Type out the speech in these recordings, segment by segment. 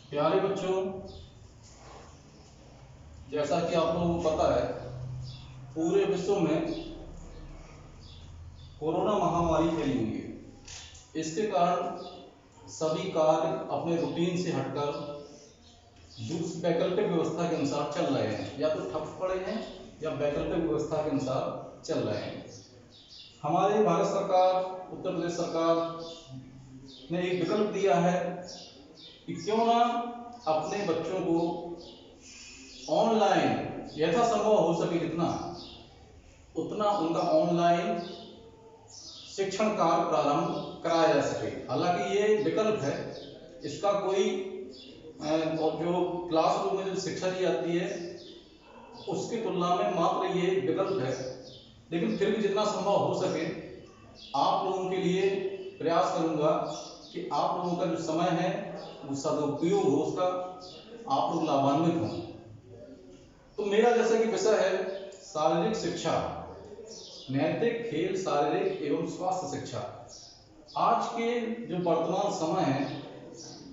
प्यारे बच्चों, जैसा कि आप लोगों को पता है, पूरे विश्व में कोरोना महामारी फैली हुई है। इसके कारण सभी कार्य अपने रूटीन से हटकर वैकल्पिक व्यवस्था के अनुसार चल रहे हैं, या तो ठप पड़े हैं या वैकल्पिक व्यवस्था के अनुसार चल रहे हैं। हमारे भारत सरकार, उत्तर प्रदेश सरकार ने एक विकल्प दिया है कि क्यों ना अपने बच्चों को ऑनलाइन यथासंभव हो सके जितना उतना उनका ऑनलाइन शिक्षण कार्य प्रारंभ कराया जा सके। हालांकि ये विकल्प है, इसका कोई और जो क्लासरूम में जो शिक्षा दी जाती है उसकी तुलना में मात्र ये विकल्प है, लेकिन फिर भी जितना संभव हो सके आप लोगों के लिए प्रयास करूंगा कि आप लोगों का जो समय है वो सदुपयोग हो, उसका आप लोग लाभान्वित हों। तो मेरा जैसा कि विषय है शारीरिक शिक्षा, नैतिक खेल, शारीरिक एवं स्वास्थ्य शिक्षा। आज के जो वर्तमान समय है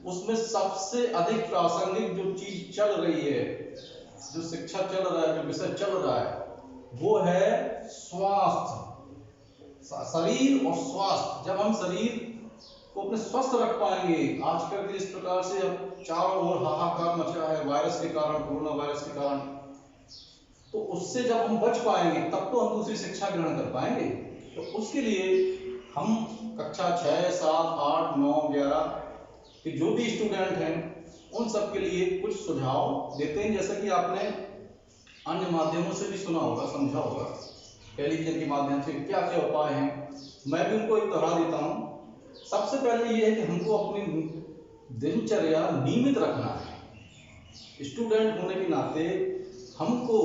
उसमें सबसे अधिक प्रासंगिक जो चीज चल रही है, जो शिक्षा चल रहा है, जो विषय चल रहा है, वो है स्वास्थ्य, शरीर और स्वास्थ्य। जब हम शरीर को अपने स्वस्थ रख पाएंगे, आजकल के इस प्रकार से चारों ओर हाहाकार मचा है वायरस के कारण, कोरोना वायरस के कारण, तो उससे जब हम बच पाएंगे तब तो हम दूसरी शिक्षा ग्रहण कर पाएंगे। तो उसके लिए हम कक्षा 6, 7, 8, 9, 11 कि जो भी स्टूडेंट हैं उन सब के लिए कुछ सुझाव देते हैं। जैसा कि आपने अन्य माध्यमों से भी सुना होगा, समझा होगा, टेलीविजन के माध्यम से क्या क्या उपाय हैं, मैं भी उनको एक दोहरा देता हूँ। सबसे पहले ये है कि हमको अपनी दिनचर्या नियमित रखना है। स्टूडेंट होने के नाते हमको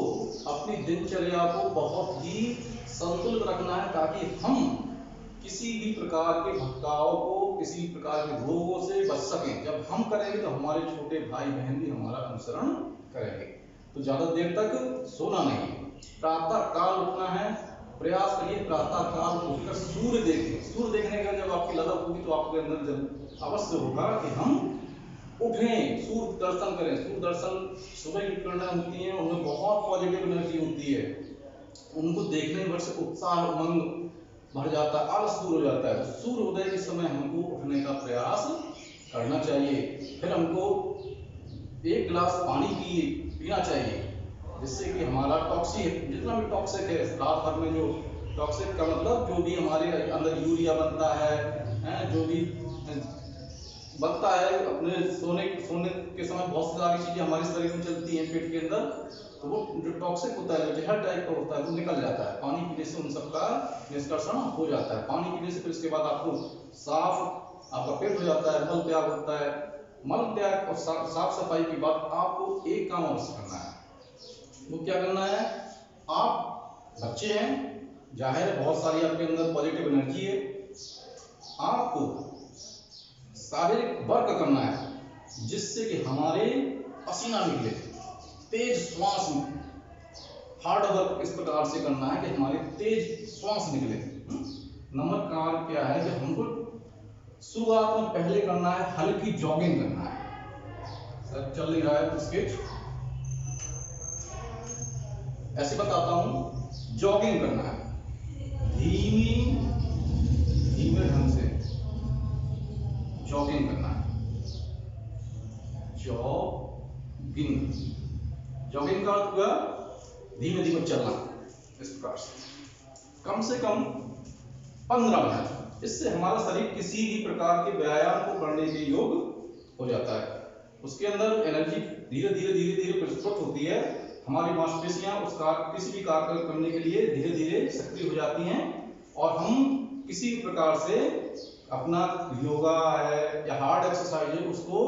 अपनी दिनचर्या को बहुत ही संतुलित रखना है, ताकि हम किसी भी प्रकार के भटकाव को, किसी प्रकार के रोगों से बच सकें। जब हम करेंगे तो हमारे छोटे भाई बहन भी हमारा अनुसरण करेंगे। तो ज्यादा देर तक सोना नहीं, प्रातः काल उठना है। प्रयास करिए प्रातः काल उठकर सूर्य देखें। सूर्य देखने का जब आपकी ललक होगी तो आपके अंदर जब अवश्य होगा कि हम उठें, सूर्य दर्शन करें। सूर्य दर्शन सुबह की किरणें होती हैं, उनमें बहुत पॉजिटिव एनर्जी होती है, उनको देखने में से उत्साह उमंग भर जाता है, आलस दूर हो जाता है। सूर्य उदय के समय हमको उठने का प्रयास करना चाहिए। फिर हमको 1 गिलास पानी पीना चाहिए, जिससे कि हमारा टॉक्सिक, जितना भी टॉक्सिक है रात भर में, जो टॉक्सिक का मतलब जो भी हमारे अंदर यूरिया बनता है, जो भी बनता है अपने सोने के समय, बहुत सारी चीजें हमारे शरीर में चलती हैं पेट के अंदर, तो वो जो टॉक्सिक होता है, जो जहर टाइप का होता है, वो निकल जाता है। पानी पीने से उन सबका निष्कर्षण हो जाता है। पानी पीने से फिर उसके बाद आपको साफ आपका पेट हो जाता है, मल त्याग होता है। मल त्याग और साफ सफाई के बाद आपको एक काम अवश्य करना है। वो क्या करना है? आप बच्चे हैं, जाहिर है बहुत सारी आपके अंदर पॉजिटिव एनर्जी है, आपको शारीरिक वर्क करना है जिससे कि हमारे पसीना निकले, तेज श्वास, हार्ड वर्क इस प्रकार से करना है कि हमारे तेज श्वास निकले। नंबर कार्य क्या है कि हमको शुरुआत में पहले करना है हल्की जॉगिंग करना है। सर चल नहीं रहा है स्केच, ऐसे बताता हूं। जॉगिंग करना है धीमे ढंग से, जॉगिंग करना है। जॉगिंग का अर्थ हुआ धीमे धीमे चलना, इस प्रकार से कम 15 मिनट। इससे हमारा शरीर किसी भी प्रकार के व्यायाम को करने के योग हो जाता है। उसके अंदर एनर्जी धीरे धीरे प्रस्तुत होती है। हमारी मांसपेशियां उस कार्य, किसी भी कार्य करने के लिए धीरे धीरे सक्रिय हो जाती हैं, और हम किसी भी प्रकार से अपना योगा है या हार्ड एक्सरसाइज है उसको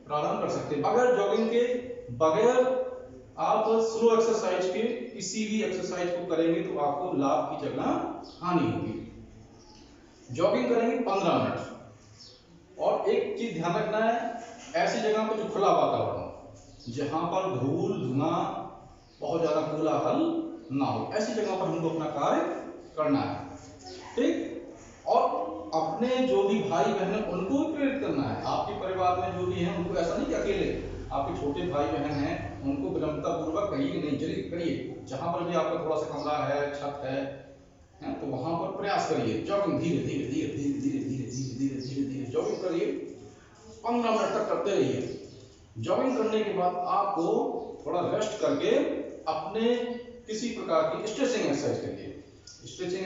प्रारंभ कर सकते हैं। बगैर जॉगिंग के, बगैर आप स्लो एक्सरसाइज के किसी भी एक्सरसाइज को करेंगे तो आपको लाभ की जगह हानि होगी। जॉगिंग करेंगे 15 मिनट। और एक चीज ध्यान रखना है, ऐसी जगह पर जो खुला वातावरण, जहां पर धूल धुआं बहुत ज्यादा कोलाहल ना हो, ऐसी जगह पर हमको अपना कार्य करना है, ठीक। और अपने जो भी भाई बहन उनको भी प्रेरित करना है। आपके परिवार परिवार में जो भी हैं उनको ऐसा नहीं कि अकेले, आपके छोटे भाई बहन हैं उनको विनम्रता पूर्वक कहिए कि नहीं चलिए करिए, जहाँ पर भी आपका थोड़ा सा कमरा है, छत है तो वहां पर प्रयास करिए, जॉगिंग धीरे धीरे धीरे धीरे धीरे धीरे धीरे धीरे धीरे धीरे जॉगिंग करिए, 15 मिनट तक करते रहिए। जॉगिंग करने के बाद आपको थोड़ा रेस्ट करके अपने किसी प्रकार की स्ट्रेचिंग एक्सरसाइज करिए। स्ट्रेचिंग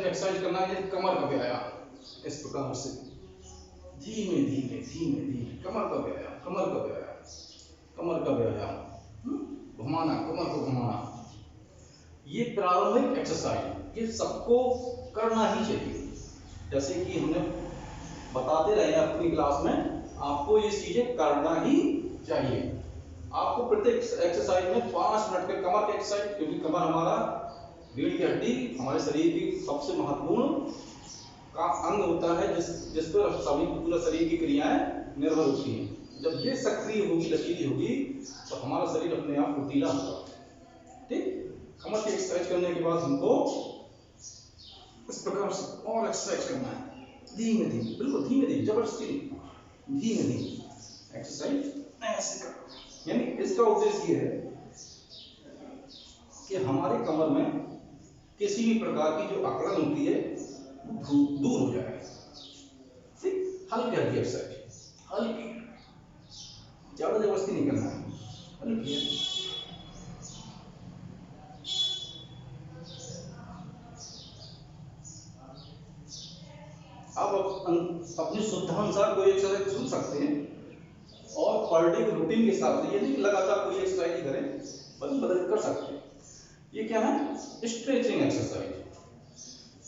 एक्सरसाइज करना है कमर का व्यायाम, इस प्रकार से धीमे धीमे धीमे धीमे कमर का व्यायाम घुमाना, कमर को घुमाना, ये प्रारंभिक एक्सरसाइज ये सबको करना ही चाहिए। जैसे कि हमने बताते रहे अपनी क्लास में, आपको ये चीजें करना ही चाहिए। आपको प्रत्येक एक्सरसाइज में 5 मिनट के कमर के एक्सरसाइज, क्योंकि कमर हमारा रीढ़ की हड्डी हमारे शरीर की सबसे महत्वपूर्ण का अंग होता है, जिस पर सभी पूरा शरीर की क्रियाएं निर्भर होती हैं। जब ये सक्रिय होगी, लचीली होगी, तो हमारा शरीर अपने आप फुर्तीला होगा। ठीक, कमर की एक्सरसाइज करने के बाद हमको इस प्रकार से और एक्सरसाइज करना है, धीमे धीमे, बिल्कुल धीमे धीमे, जबरदस्ती नहीं, धीमे धीमे एक्सरसाइज ऐसे करना। यानी इसका उद्देश्य ये है कि हमारे कमर में किसी भी प्रकार की जो अकड़न होती है दूर हो जाए। ठीक, हल्की हल्की एक्सरसाइज, हल्की, ज्यादा जबरदस्ती नहीं करना है, हल्की। आप अपनी शुद्धानुसार कोई एक्सरसाइज चुन सकते हैं और पर डे के रूटीन के हिसाब से, ये नहीं लगातार कोई एक्सरसाइज ही करें, बदल बदल कर सकते हैं। ये क्या है? Stretching exercise.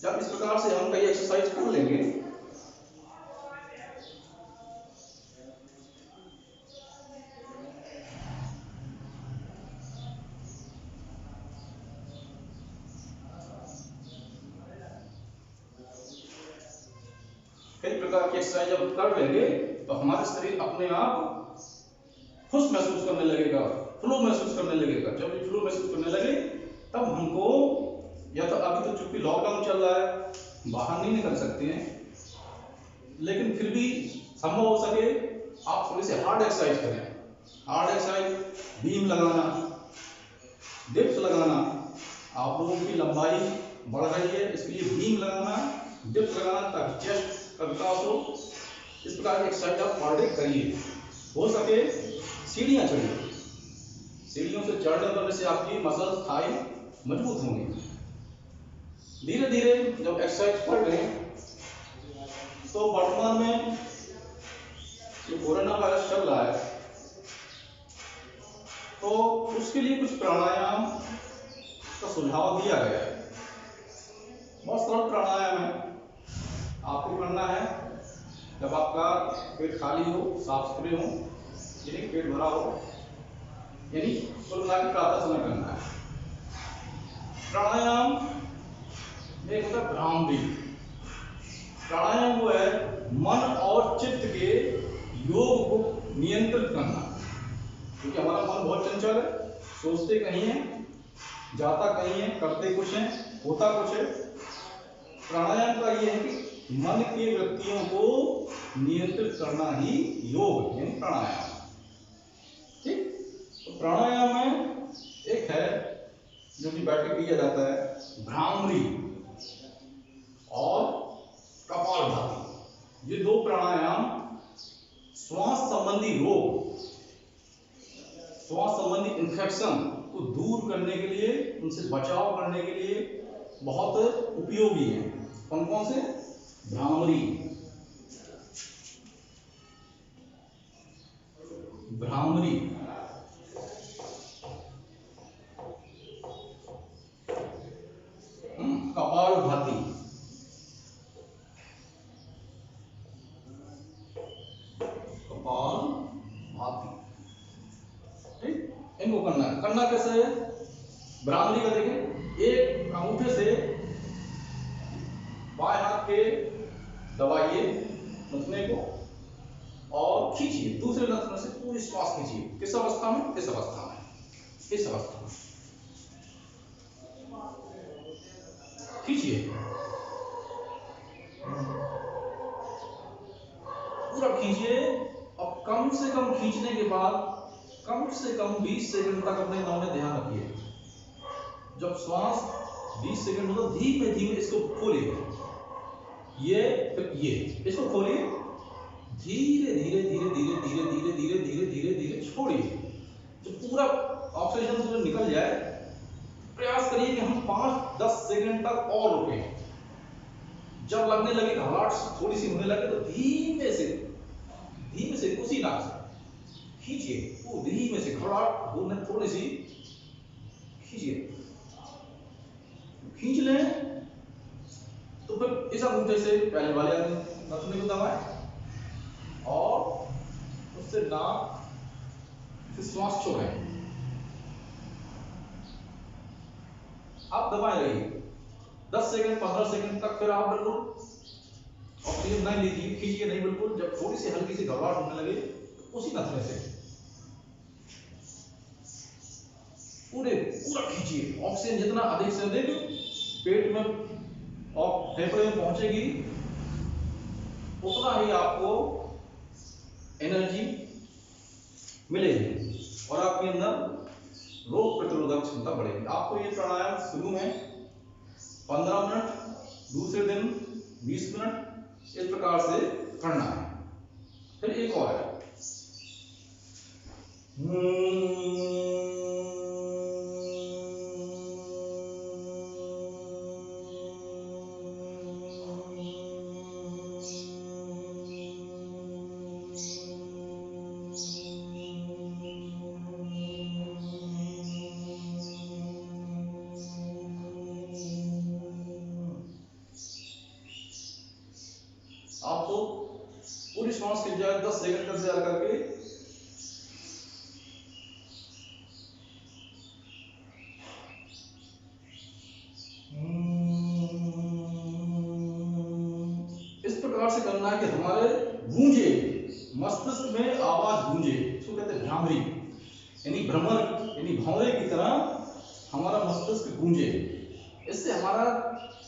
जब इस प्रकार से हम कई एक्सरसाइज कर लेंगे, कई प्रकार की एक्सरसाइज जब कर लेंगे तो हमारे शरीर अपने आप खुश महसूस करने लगेगा, फ्लो महसूस करने लगेगा। जब ये फ्लो महसूस करने लगे तब हमको, या तो अभी तो चूंकि लॉकडाउन चल रहा है, बाहर नहीं निकल सकते हैं, लेकिन फिर भी संभव हो सके आप थोड़ी सी हार्ड एक्सरसाइज करें। हार्ड एक्सरसाइज, बीम लगाना, डिप्स लगाना। आप लोगों की लंबाई बढ़ रही है, इसलिए बीम लगाना, डिप्स लगाना, ताकि चेस्ट का विकास हो। इस प्रकार की एक्सरसाइज आप पर डे करिए। हो सके सीढ़ियां चढ़िए, सीढ़ियों से चढ़ने पर से आपकी मसल थाई मजबूत होंगी। धीरे धीरे जब एक्सरसाइज कर रहे हैं, तो वर्तमान में जो कोरोना वायरस चल रहा है, तो उसके लिए कुछ प्राणायाम का सुझाव दिया गया है। बहुत सरल प्राणायाम है, आपको करना है जब आपका पेट खाली हो, साफ सुथरे हो, यानी पेट भरा हो, यानी कुल मिला के प्रातः समय करना है। प्राणायाम में एक होता है भ्रामरी। प्राणायाम वो है मन और चित्त के योग को नियंत्रित करना, क्योंकि हमारा मन बहुत चंचल है, सोचते कहीं है, जाता कहीं है, करते कुछ है, होता कुछ है। प्राणायाम का ये है कि मन के वृत्तियों को नियंत्रित करना ही योग यानी प्राणायाम। ठीक, तो प्राणायाम में एक है जो कि बैठ के किया जाता है, भ्रामरी और कपालभाति। ये दो प्राणायाम श्वास संबंधी रोग, श्वास संबंधी इंफेक्शन को दूर करने के लिए, उनसे बचाव करने के लिए बहुत उपयोगी है। कौन कौन से? भ्रामरी, भ्रामरी, कपालभाति, कपालभाति। ठीक, इनको करना है। करना कैसे है? भ्रामरी का देखें, एक अंगूठे से बाएं हाथ के दबाइए नथुने को और खींचिए, दूसरे नथुने से पूरी श्वास खींचिए। किस अवस्था में? इस अवस्था में, इस अवस्था में खींचिए। पूरा खींचिए और कम से कम खींचने के बाद कम से कम 20 सेकंड तक अपने नाम में ध्यान रखिए। जब श्वास 20 सेकंड हो तो धीमे धीमे इसको खोलिए, ये फिर ये, इसको खोलिए, धीरे धीरे धीरे धीरे धीरे धीरे धीरे धीरे धीरे धीरे छोड़िए। जब पूरा ऑक्सीजन पूरा निकल जाए, प्रयास करिए कि हम 5-10 सेकंड तक और रुकें। जब लगने लगे घबराहट थोड़ी सी होने लगे तो धीमे से उसी नाक से खींचिए, वो धीमे से घबराहट होने थोड़ी सी खींचिए। खींच लें तो फिर इस अंगूठे से पहले वाले नथुनी को दबाएं और उससे नाक से श्वास छोड़ें। आप दबाए रहिए 10 सेकंड 15 सेकंड तक। फिर आप बिल्कुल ऑक्सीजन नहीं लीजिए, खींचिए नहीं बिल्कुल। जब थोड़ी सी हल्की सी घबराहट होने लगे तो उसी नथुने से पूरा खींचिए। ऑक्सीजन जितना अधिक से अधिक पेट में और फेफड़े में पहुंचेगी, उतना ही आपको एनर्जी मिलेगी और आपके अंदर रोग प्रतिरोधक क्षमता बढ़ेगी। आपको ये प्राणायाम शुरू में 15 मिनट, दूसरे दिन 20 मिनट इस प्रकार से करना है। फिर एक और है, आपको पूरी श्वास खींच जाए 10 सेकंड का इंतजार करके इस प्रकार से करना है कि हमारे गूंजे, मस्तिष्क में आवाज गूंजे। इसको कहते हैं भ्रामरी, यानी भ्रमर, यानी भंवरे की तरह हमारा मस्तिष्क गूंजे। इससे हमारा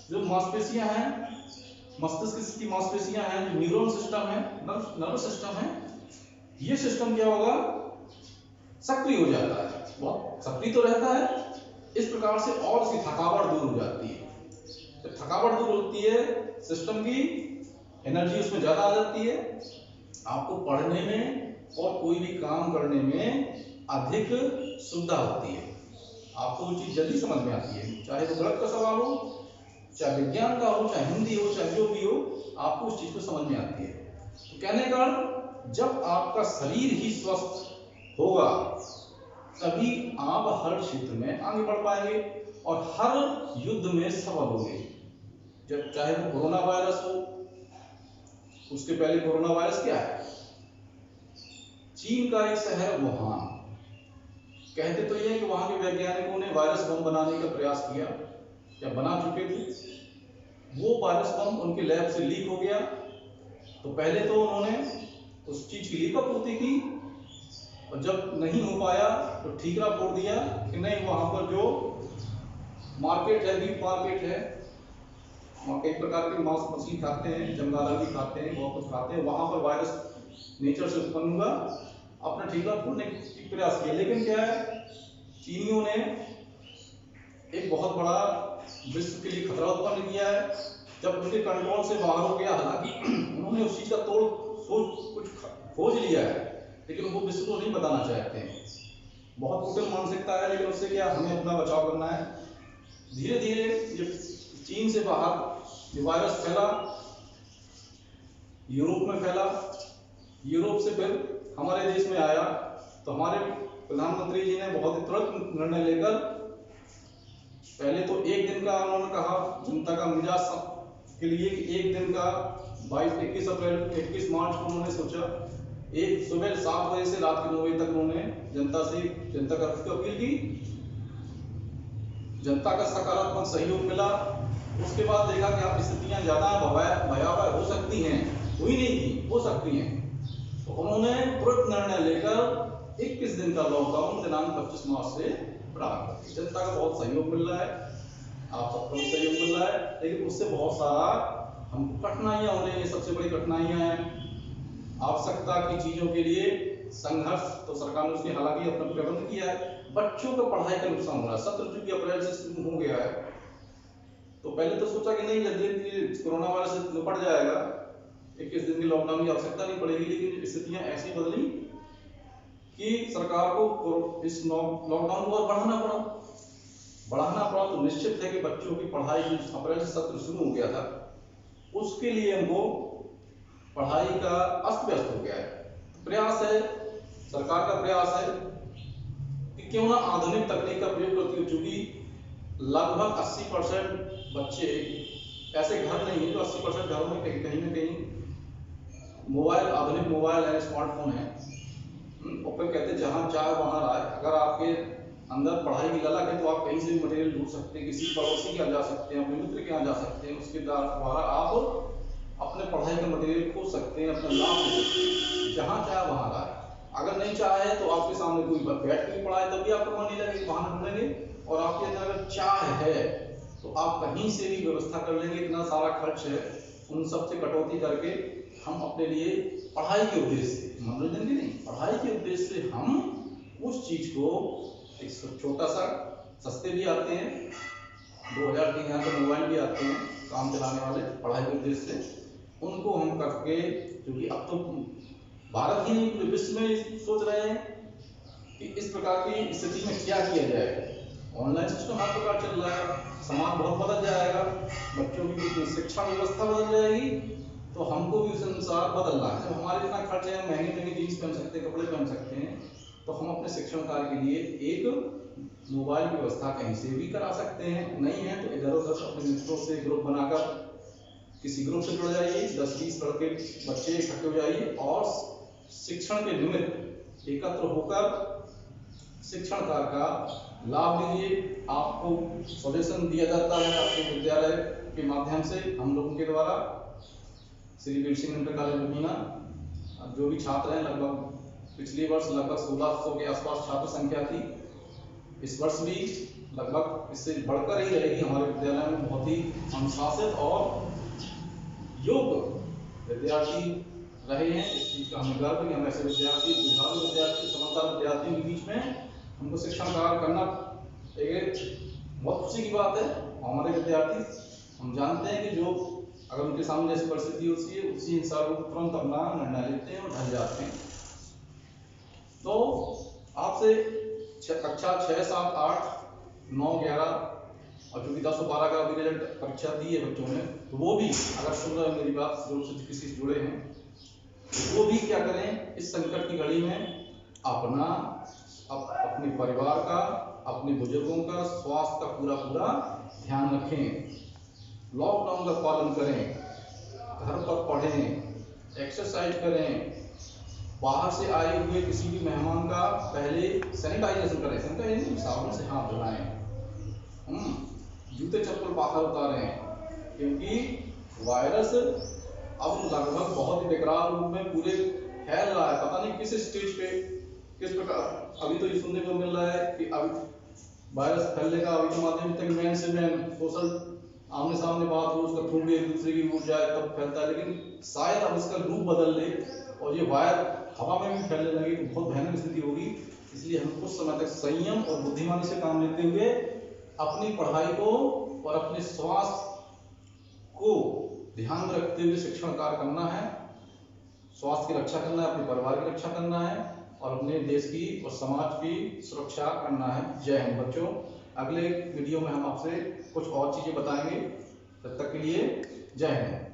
जो मांसपेशियां हैं, मस्तिष्क की मांसपेशियां हैं, जो न्यूरॉन सिस्टम है, नर्वस सिस्टम है, ये सिस्टम क्या होगा, सक्रिय हो जाता है। बहुत सक्रिय तो रहता है, इस प्रकार से और इसकी थकावट दूर हो जाती है। जब थकावट दूर होती है, सिस्टम की एनर्जी उसमें ज्यादा आ जाती है, आपको पढ़ने में और कोई भी काम करने में अधिक सुविधा होती है। आपको वो चीज जल्दी समझ में आती है, चाहे वो गणित का सवाल हो, चाहे विज्ञान का हो, चाहे हिंदी हो, चाहे जो भी हो, आपको उस चीज को समझ में आती है। तो कहने का जब आपका शरीर ही स्वस्थ होगा तभी आप हर क्षेत्र में आगे बढ़ पाएंगे और हर युद्ध में सफल होंगे। जब चाहे वो कोरोना वायरस हो, उसके पहले कोरोना वायरस क्या है, चीन का एक शहर वुहान, कहते तो ये है कि वहां के वैज्ञानिकों ने वायरस बम बनाने का प्रयास किया या बना चुके थे। वो वायरस बम उनके लैब से लीक हो गया, तो पहले तो उन्होंने उस चीज की लीक पूर्ति की और जब नहीं हो पाया तो ठीकरा फोड़ दिया कि नहीं, वहां पर जो मार्केट है, बीफ मार्केट है, वहाँ कई प्रकार के मांस मछली खाते हैं, चमगादड़ भी खाते हैं, बहुत कुछ खाते हैं, वहां पर वायरस नेचर से उत्पन्न हुआ, अपना ठीकरा फोड़ने की प्रयास किया। लेकिन क्या है, चीनियों ने एक बहुत बड़ा विश्व के लिए खतरा उत्पन्न किया है। जब उनके कंट्रोल से बाहर हो गया, हालांकि उन्होंने उस चीज का तोड़ कुछ खोज लिया है, लेकिन वो विश्व को नहीं बताना चाहते हैं। बहुत कुटिल मानसिकता है, लेकिन उससे क्या, हमें अपना बचाव करना है। धीरे धीरे जो चीन से बाहर जो वायरस फैला, यूरोप में फैला, यूरोप से फिर हमारे देश में आया, तो हमारे प्रधानमंत्री जी ने बहुत तुरंत निर्णय लेकर पहले तो एक दिन का उन्होंने कहा जनता का मिजाज के लिए कि एक दिन का 21 मार्च को उन्होंने सोचा, एक सुबह 7 बजे से रात के 9 बजे तक उन्होंने जनता कर्फ्यू की अपील की। जनता का सकारात्मक सहयोग मिला। उसके बाद देखा कि अब स्थितियां ज्यादा भयावह हो सकती हैं, हुई नहीं थी, हो सकती हैं, तो उन्होंने तुरंत निर्णय लेकर 21 दिन का लॉकडाउन दिनांक 25 मार्च से प्रारंभ कर दिया। जनता का बहुत सहयोग मिल रहा है, आप सबका भी सहयोग मिल रहा है, लेकिन उससे बहुत सारा हमको कठिनाइयां हो रही है। सबसे बड़ी कठिनाइयां हैं, आवश्यकता की चीजों के लिए संघर्ष, तो सरकार ने उसकी हालांकि अपना प्रबंध किया है। बच्चों का पढ़ाई का नुकसान हो रहा है। सत्र चूंकि अप्रैल से शुरू हो गया है, तो पहले तो सोचा कि नहीं जल्दी कोरोना वायरस से निपट जाएगा, 21 दिन की लॉकडाउन की आवश्यकता नहीं पड़ेगी, लेकिन स्थितियां ऐसी बदली कि सरकार को इस लॉकडाउन को और बढ़ाना पड़ा। तो निश्चित है कि बच्चों की पढ़ाई जो अप्रैल से सत्र शुरू हो गया था, उसके लिए हमको पढ़ाई का अस्त व्यस्त हो गया है। प्रयास है, सरकार का प्रयास है कि क्यों ना आधुनिक तकनीक का प्रयोग करती हो, चूंकि लगभग 80% बच्चे ऐसे घर नहीं है जो 80% घरों में कहीं ना कहीं मोबाइल, आधुनिक मोबाइल है, स्मार्टफोन है। और फिर कहते जहां चाहे वहां राय। अगर आपके अंदर पढ़ाई की ललक है तो आप कहीं से भी मटेरियल ढूंढ सकते हैं, किसी पड़ोसी के यहाँ जा सकते हैं, अपने मित्र के यहाँ जा सकते हैं, उसके द्वारा आप अपने पढ़ाई का मटेरियल खोज सकते हैं, अपना लाभ ले सकते हैं, जहाँ चाहे वहाँ राय। अगर नहीं चाहे तो आपके सामने कोई बैठ के पढ़ाए तब भी आपको मन नहीं लगेगा, बहाना ढूंढेंगे। और आपके अंदर अगर चाह है तो आप कहीं से भी व्यवस्था कर लेंगे। इतना सारा खर्च है, उन सब से कटौती करके हम अपने लिए पढ़ाई के उद्देश्य से, मनोरंजन के नहीं, पढ़ाई के उद्देश्य से हम उस चीज को एक छोटा सा, सस्ते भी आते हैं, 2000-3000 के मोबाइल भी आते हैं काम चलाने वाले, पढ़ाई के उद्देश्य से उनको हम करके, क्योंकि अब तो भारत ही नहीं पूरे विश्व में सोच रहे हैं कि इस प्रकार की स्थिति में क्या किया जाए। ऑनलाइन सिस्टम हर प्रकार चल रहा है, समाज बहुत बदल जाएगा, बच्चों की शिक्षा व्यवस्था बदल जाएगी, तो हमको भी उस अनुसार बदलना है। जब हमारे इतना खर्च है, महंगे महंगे जीन्स पहन सकते हैं, कपड़े पहन सकते हैं, तो हम अपने शिक्षण कार्य के लिए एक मोबाइल की व्यवस्था कहीं से भी करा सकते हैं। नहीं है तो इधर उधर अपने मित्रों से ग्रुप बनाकर किसी ग्रुप से जुड़ जाइए, 10-20 लड़के बच्चे इकट्ठे हो जाइए और शिक्षण के निमित्त एकत्र होकर शिक्षण कार्य का लाभ लीजिए। आपको सजेशन दिया जाता है आपके विद्यालय के माध्यम से, हम लोगों के द्वारा, श्री वीर सिंह इंटर कॉलेज लुधियाना। जो भी छात्र हैं, लगभग पिछले वर्ष लगभग 1600 के आसपास छात्र संख्या थी। इस वर्ष भी लगभग इससे बढ़कर ही रहेगी। हमारे विद्यालय में बहुत ही अनुशासित और योग्य विद्यार्थी रहे हैं। इस चीज का हमें गर्व है कि हम ऐसे विद्यार्थी, बुद्धिमान विद्यार्थी, समझदार विद्यार्थियों के बीच में हमको शिक्षण कार्य करना एक बहुत खुशी की बात है। हमारे विद्यार्थी, हम जानते हैं कि जो अगर उनके सामने जैसी परिस्थिति होती है, उसी हिसाब से तुरंत अपना निर्णय लेते हैं और ढल जाते हैं। तो आपसे कक्षा 6, 7, 8, 9, 11 और जो भी 10 और 12 का अभी रिजल्ट परीक्षा दी है बच्चों ने, तो वो भी अगर सुन रहे मेरी बात, जो से किसी से जुड़े हैं, तो वो भी क्या करें, इस संकट की घड़ी में अपने परिवार का, अपने बुजुर्गों का स्वास्थ्य का पूरा ध्यान रखें, लॉकडाउन का पालन करें, घर पर पढ़ें, एक्सरसाइज करें, बाहर से आए हुए किसी भी मेहमान का पहले सैनिटाइजेशन करें, सैनिटाइजेशन साबुन से हाथ धुलाएं, जूते चप्पल बाहर उतारें, क्योंकि वायरस अब लगभग बहुत ही विकराल रूप में पूरे फैल रहा है। पता नहीं किस स्टेज पे, किस प्रकार। अभी तो ये सुनने को मिल रहा है कि अभी वायरस फैलने का अभी तो माध्यम तक मैन से मैन सोशल आमने सामने बात हो, उसका थूक एक दूसरे की उड़ जाए तब फैलता है, लेकिन शायद अब इसका रूप बदल ले और ये वायर हवा में भी फैलने लगे तो बहुत भयानक स्थिति होगी। इसलिए हम कुछ समय तक संयम और बुद्धिमानी से काम लेते हुए अपनी पढ़ाई को और अपने स्वास्थ्य को ध्यान में रखते हुए शिक्षण कार्य करना है, स्वास्थ्य की रक्षा करना है, अपने परिवार की रक्षा करना है और अपने देश की और समाज की सुरक्षा करना है। जय हिंद बच्चों। अगले वीडियो में हम आपसे कुछ और चीजें बताएंगे, तब तक के लिए जय हिंद।